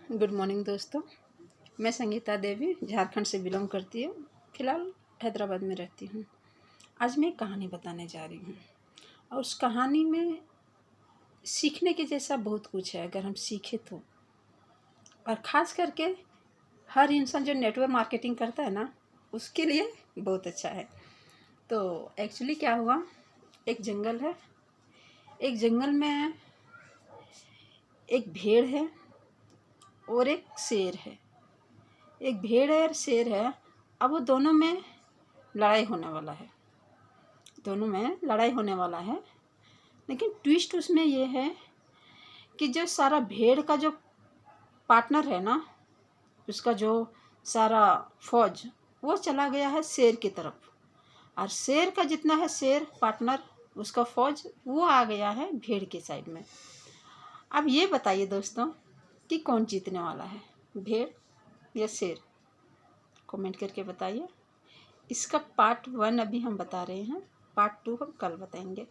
Good morning दोस्तों। मैं संगीता देवी झारखंड से बिलोंग करती हूँ। फ़िलहाल हैदराबाद में रहती हूँ। आज मैं एक कहानी बताने जा रही हूँ और उस कहानी में सीखने के जैसा बहुत कुछ है अगर हम सीखे तो। और ख़ास करके हर इंसान जो नेटवर्क मार्केटिंग करता है ना, उसके लिए बहुत अच्छा है। तो एक्चुअली क्या हुआ, एक जंगल है। एक जंगल में एक भेड़ है और एक शेर है। एक भेड़ है और शेर है। अब वो दोनों में लड़ाई होने वाला है। लेकिन ट्विस्ट उसमें ये है कि जो सारा भेड़ का जो पार्टनर है ना, उसका जो सारा फौज वो चला गया है शेर की तरफ, और शेर का जितना है शेर पार्टनर, उसका फौज वो आ गया है भेड़ के साइड में। अब ये बताइए दोस्तों कि कौन जीतने वाला है, भेड़ या शेर? कमेंट करके बताइए। इसका पार्ट 1 अभी हम बता रहे हैं, पार्ट 2 हम कल बताएंगे।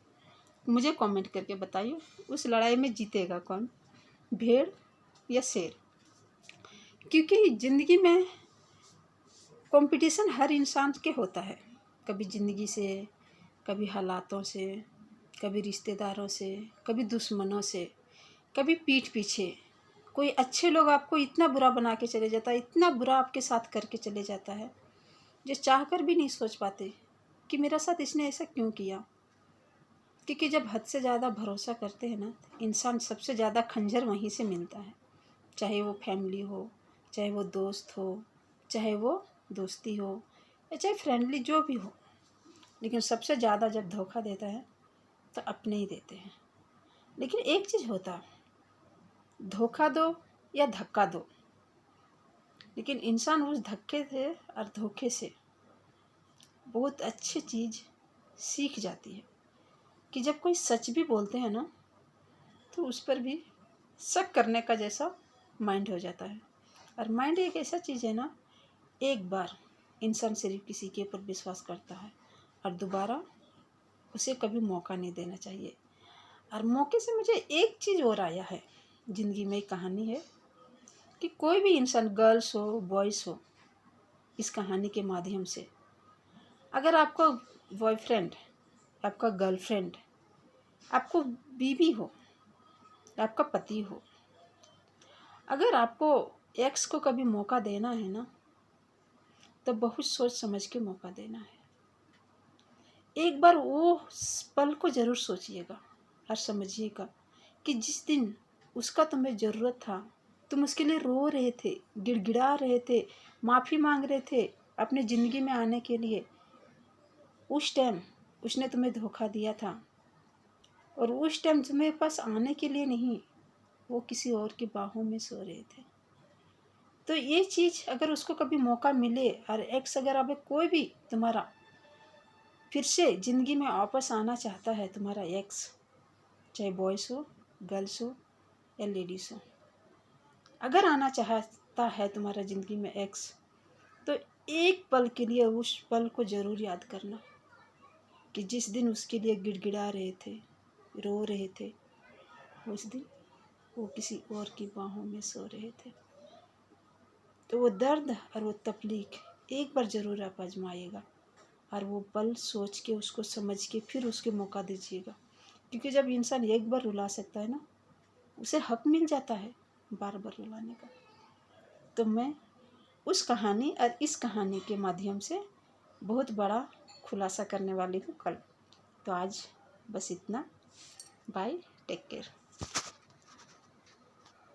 मुझे कमेंट करके बताइए उस लड़ाई में जीतेगा कौन, भेड़ या शेर? क्योंकि ज़िंदगी में कंपटीशन हर इंसान के होता है, कभी ज़िंदगी से, कभी हालातों से, कभी रिश्तेदारों से, कभी दुश्मनों से, कभी पीठ पीछे। कोई अच्छे लोग आपको इतना बुरा बना के चले जाता है, इतना बुरा आपके साथ करके चले जाता है, जो चाहकर भी नहीं सोच पाते कि मेरा साथ इसने ऐसा क्यों किया। क्योंकि जब हद से ज़्यादा भरोसा करते हैं ना, इंसान सबसे ज़्यादा खंजर वहीं से मिलता है। चाहे वो फैमिली हो, चाहे वो दोस्त हो, चाहे वो दोस्ती हो, या चाहे फ्रेंडली जो भी हो, लेकिन सबसे ज़्यादा जब धोखा देता है तो अपने ही देते हैं। लेकिन एक चीज़ होता है, धोखा दो या धक्का दो, लेकिन इंसान उस धक्के से और धोखे से बहुत अच्छी चीज़ सीख जाती है। कि जब कोई सच भी बोलते हैं ना, तो उस पर भी शक करने का जैसा माइंड हो जाता है। और माइंड एक ऐसा चीज़ है ना, एक बार इंसान सिर्फ किसी के ऊपर विश्वास करता है और दोबारा उसे कभी मौका नहीं देना चाहिए। और मौके से मुझे एक चीज़ और आया है ज़िंदगी में, एक कहानी है कि कोई भी इंसान, गर्ल्स हो बॉयज़ हो, इस कहानी के माध्यम से, अगर आपका बॉयफ्रेंड, आपका गर्लफ्रेंड, आपको बीवी हो, आपका पति हो, अगर आपको एक्स को कभी मौका देना है ना, तो बहुत सोच समझ के मौका देना है। एक बार वो पल को ज़रूर सोचिएगा और समझिएगा कि जिस दिन उसका तुम्हें ज़रूरत था, तुम उसके लिए रो रहे थे, गिड़गिड़ा रहे थे, माफ़ी मांग रहे थे अपने ज़िंदगी में आने के लिए, उस टाइम उसने तुम्हें धोखा दिया था। और उस टाइम तुम्हारे पास आने के लिए नहीं, वो किसी और की बाहों में सो रहे थे। तो ये चीज़ अगर उसको कभी मौका मिले, और एक्स अगर अब कोई भी तुम्हारा फिर से ज़िंदगी में वापस आना चाहता है, तुम्हारा एक्स, चाहे बॉयज़ हो, गर्ल्स हो या लेडीज़ हो, अगर आना चाहता है तुम्हारा ज़िंदगी में एक्स, तो एक पल के लिए उस पल को ज़रूर याद करना कि जिस दिन उसके लिए गिड़गिड़ा रहे थे, रो रहे थे, उस दिन वो किसी और की बाहों में सो रहे थे। तो वो दर्द और वो तकलीफ एक बार ज़रूर आप आजमाइएगा, और वो पल सोच के, उसको समझ के फिर उसके मौका दीजिएगा। क्योंकि जब इंसान एक बार रुला सकता है ना, उसे हक मिल जाता है बार बार रुलाने का। तो मैं उस कहानी और इस कहानी के माध्यम से बहुत बड़ा खुलासा करने वाली हूँ कल। तो आज बस इतना। Bye, take care.